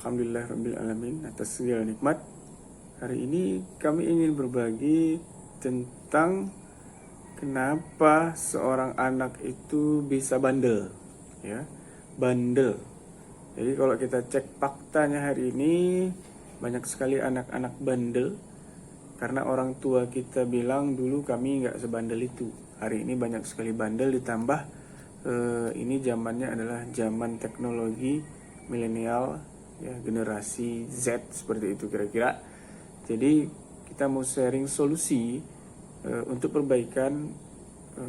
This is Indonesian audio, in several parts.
Alhamdulillahirrabbilalamin atas segala nikmat. Hari ini kami ingin berbagi tentang kenapa seorang anak itu bisa bandel. Ya, bandel. Jadi kalau kita cek faktanya hari ini, banyak sekali anak-anak bandel karena orang tua kita bilang dulu kami nggak sebandel itu. Hari ini banyak sekali bandel, ditambah ini zamannya adalah zaman teknologi milenial, ya, generasi Z seperti itu kira-kira. Jadi kita mau sharing solusi untuk perbaikan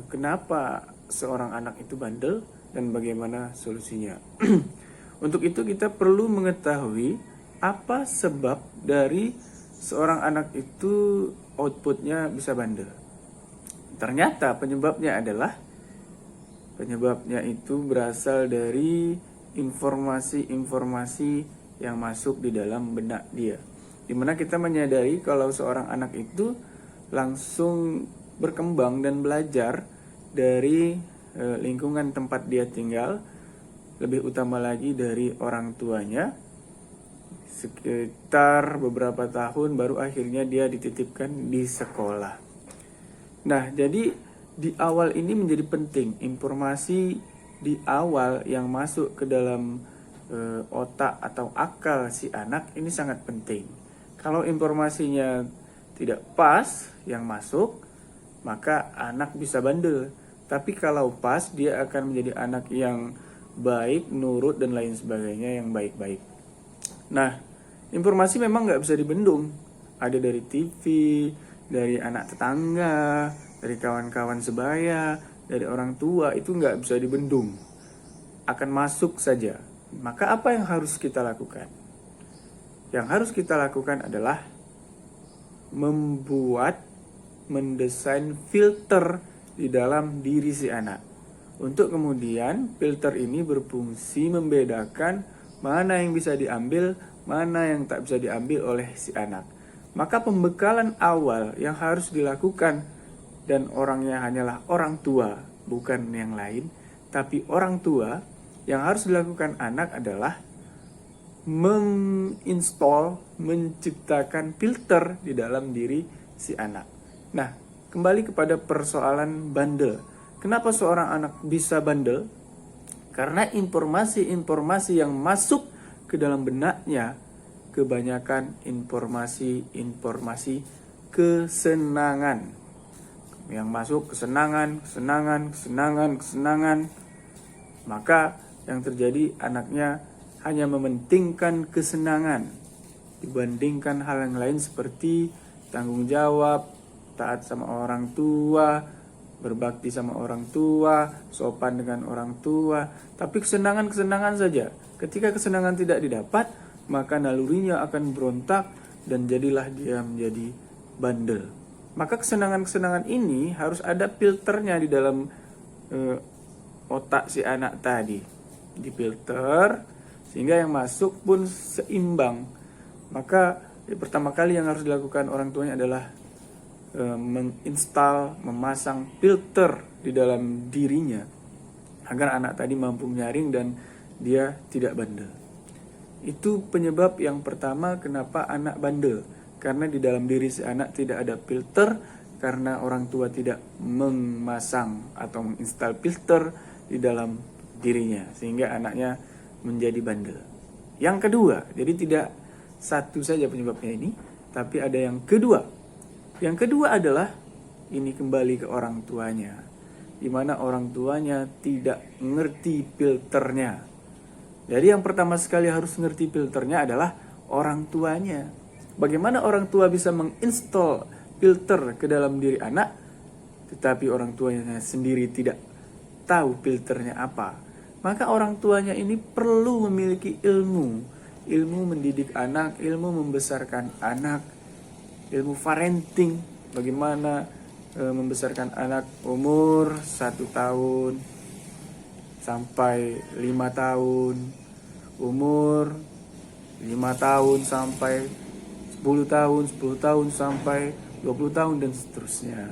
kenapa seorang anak itu bandel dan bagaimana solusinya. Untuk itu kita perlu mengetahui apa sebab dari seorang anak itu outputnya bisa bandel. Ternyata penyebabnya itu berasal dari informasi-informasi yang masuk di dalam benak dia. Dimana kita menyadari kalau seorang anak itu langsung berkembang dan belajar dari lingkungan tempat dia tinggal, lebih utama lagi dari orang tuanya. Sekitar beberapa tahun baru akhirnya dia dititipkan di sekolah. Nah, jadi di awal ini menjadi penting informasi di awal yang masuk ke dalam otak atau akal si anak ini sangat penting. Kalau informasinya tidak pas yang masuk, maka anak bisa bandel. Tapi kalau pas, dia akan menjadi anak yang baik, nurut dan lain sebagainya yang baik-baik. Nah, informasi memang nggak bisa dibendung. Ada dari TV, dari anak tetangga, dari kawan-kawan sebaya, dari orang tua, itu nggak bisa dibendung. Akan masuk saja. Maka apa yang harus kita lakukan? Yang harus kita lakukan adalah mendesain filter di dalam diri si anak. Untuk kemudian filter ini berfungsi membedakan mana yang bisa diambil, mana yang tak bisa diambil oleh si anak. Maka pembekalan awal yang harus dilakukan, dan orangnya hanyalah orang tua, bukan yang lain, tapi orang tua. Yang harus dilakukan anak adalah menciptakan filter di dalam diri si anak. Nah, kembali kepada persoalan bandel. Kenapa seorang anak bisa bandel? Karena informasi-informasi yang masuk ke dalam benaknya kebanyakan informasi kesenangan. Yang masuk kesenangan. Maka yang terjadi anaknya hanya mementingkan kesenangan dibandingkan hal yang lain seperti tanggung jawab, taat sama orang tua, berbakti sama orang tua, sopan dengan orang tua. Tapi kesenangan saja. Ketika kesenangan tidak didapat, maka nalurinya akan berontak dan jadilah dia menjadi bandel. Maka kesenangan ini harus ada filternya di dalam otak si anak tadi. Difilter sehingga yang masuk pun seimbang. Maka pertama kali yang harus dilakukan orang tuanya adalah memasang filter di dalam dirinya agar anak tadi mampu menyaring dan dia tidak bandel. Itu penyebab yang pertama kenapa anak bandel, karena di dalam diri si anak tidak ada filter, karena orang tua tidak memasang atau menginstal filter di dalam dirinya, sehingga anaknya menjadi bandel. Yang kedua, jadi tidak satu saja penyebabnya ini, tapi ada yang kedua. Yang kedua adalah ini kembali ke orang tuanya, di mana orang tuanya tidak mengerti filternya. Jadi yang pertama sekali harus mengerti filternya adalah orang tuanya. Bagaimana orang tua bisa menginstal filter ke dalam diri anak, tetapi orang tuanya sendiri tidak tahu filternya apa? Maka orang tuanya ini perlu memiliki ilmu mendidik anak, ilmu membesarkan anak, ilmu parenting, bagaimana membesarkan anak umur 1 tahun sampai 5 tahun, umur 5 tahun sampai 10 tahun, 10 tahun sampai 20 tahun dan seterusnya.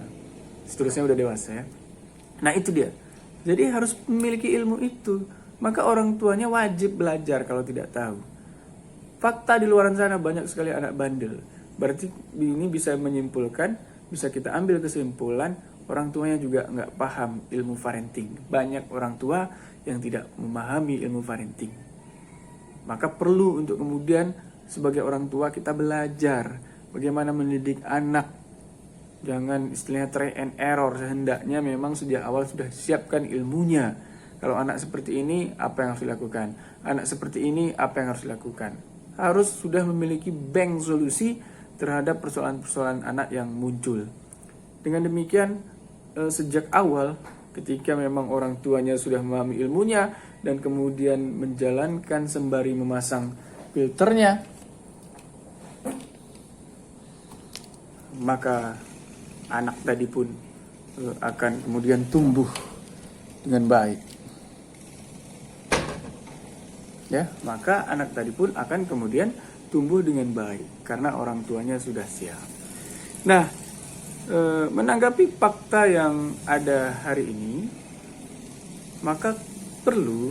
Seterusnya udah dewasa ya. Nah, itu dia. Jadi harus memiliki ilmu itu. Maka orang tuanya wajib belajar kalau tidak tahu. fakta di luar sana banyak sekali anak bandel. Berarti ini bisa menyimpulkan, bisa kita ambil kesimpulan orang tuanya juga nggak paham ilmu parenting. Banyak orang tua yang tidak memahami ilmu parenting. Maka perlu untuk kemudian sebagai orang tua kita belajar bagaimana mendidik anak. Jangan istilahnya try and error, sehendaknya memang sejak awal sudah siapkan ilmunya. Kalau anak seperti ini, apa yang harus dilakukan? Anak seperti ini, apa yang harus dilakukan? Harus sudah memiliki bank solusi terhadap persoalan-persoalan anak yang muncul. Dengan demikian, sejak awal, ketika memang orang tuanya sudah memahami ilmunya, dan kemudian menjalankan sembari memasang filternya, maka anak tadi pun akan kemudian tumbuh dengan baik. Ya, maka anak tadi pun akan kemudian tumbuh dengan baik karena orang tuanya sudah siap. Nah, menanggapi fakta yang ada hari ini, maka perlu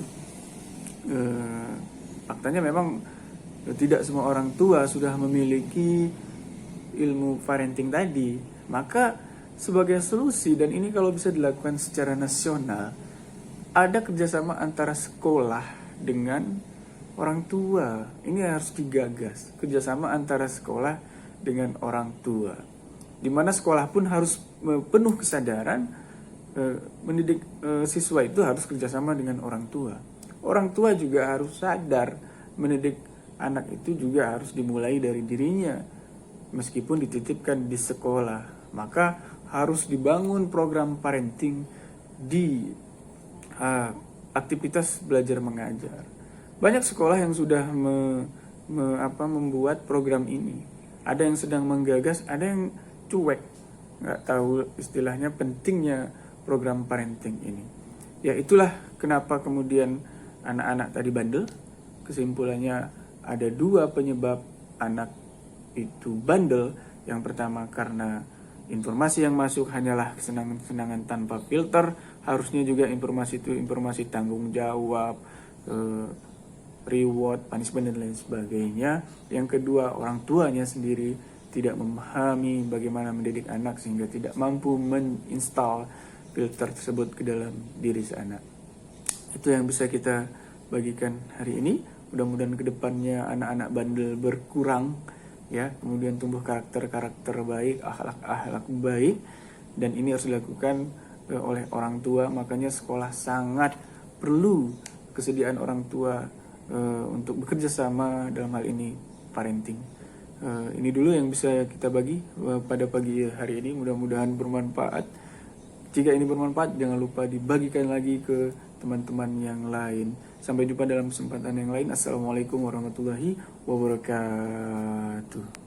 faktanya memang tidak semua orang tua sudah memiliki ilmu parenting tadi. Maka sebagai solusi, dan ini kalau bisa dilakukan secara nasional, ada kerjasama antara sekolah dengan orang tua. Ini harus digagas, kerjasama antara sekolah dengan orang tua, dimana sekolah pun harus penuh kesadaran mendidik siswa itu harus kerjasama dengan orang tua. Orang tua juga harus sadar mendidik anak itu juga harus dimulai dari dirinya. Meskipun dititipkan di sekolah, maka harus dibangun program parenting di aktivitas belajar mengajar. Banyak sekolah yang sudah membuat program ini. Ada yang sedang menggagas, ada yang cuek, nggak tahu istilahnya pentingnya program parenting ini. Ya itulah kenapa kemudian anak-anak tadi bandel. Kesimpulannya ada 2 penyebab anak itu bandel. Yang pertama karena informasi yang masuk hanyalah kesenangan-kesenangan tanpa filter. Harusnya juga informasi itu informasi tanggung jawab, reward, punishment, dan lain sebagainya. Yang kedua, orang tuanya sendiri tidak memahami bagaimana mendidik anak sehingga tidak mampu menginstal filter tersebut ke dalam diri si anak. Itu yang bisa kita bagikan hari ini. Mudah-mudahan kedepannya anak-anak bandel berkurang, ya, kemudian tumbuh karakter-karakter baik, akhlak-akhlak baik, dan ini harus dilakukan oleh orang tua. Makanya sekolah sangat perlu kesediaan orang tua untuk bekerja sama dalam hal ini parenting. Ini dulu yang bisa kita bagi pada pagi hari ini, mudah-mudahan bermanfaat. Jika ini bermanfaat, jangan lupa dibagikan lagi ke teman-teman yang lain. Sampai jumpa dalam kesempatan yang lain. Assalamualaikum warahmatullahi wabarakatuh.